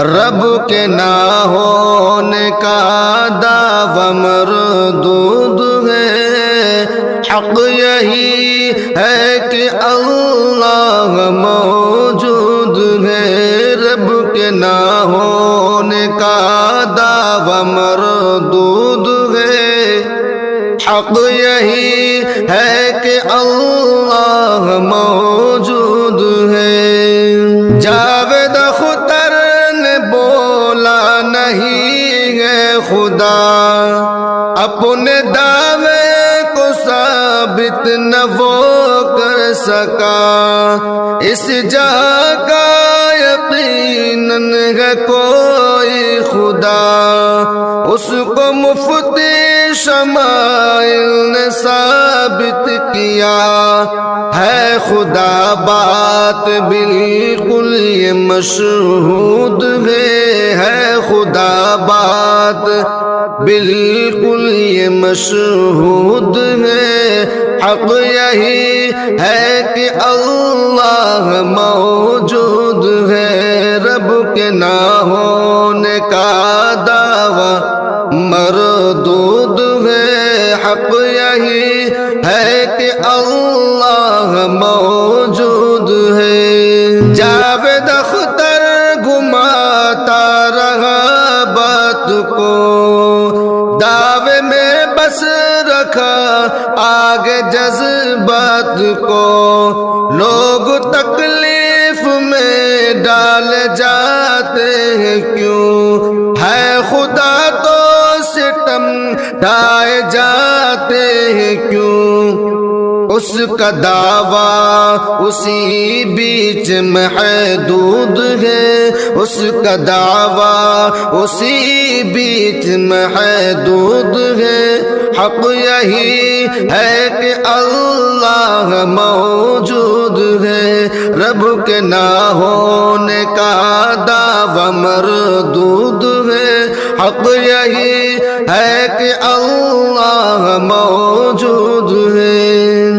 رب کے نہ ہونے کا دعویٰ مردود ہے، حق یہی ہے کہ اللہ موجود ہے، رب کے نہ ہونے کا دعویٰ مردود ہے، حق یہی ہے کہ اللہ موجود ہے۔ جاوید اختر نے بولا نہیں ہے خدا، اپنے دعوے کو ثابت نہ وہ کر سکا، اس جہاں کا یقیناً ہے کوئی خدا، اس کو مفتی شمائل نے ثابت کیا ہے خدا، بات بالکل یہ مشہود ہے خدا، بات بالکل یہ مشہود ہے، حق یہی ہے کہ اللہ موجود ہے، رب کے نہ ہونے کا دعویٰ مردود ہے، حق یہی ہے کہ اللہ موجود ہے۔ جاوید اختر گھماتا رہا بات کو، دعوے میں بس رکھا آگے جذبات کو، لوگ تکلیف میں ڈال جاتے ہیں کیوں، ہے خدا تو ستم ڈھائے جاتے ہیں کیوں، اس کا دعویٰ اسی بیچ محدود ہے، اس کا دعویٰ اسی بیچ محدود ہے، حق یہی ہے کہ اللہ موجود ہے، رب کے نہ ہونے کا دعویٰ مردود ہے، حق یہی ہے کہ اللہ موجود ہے۔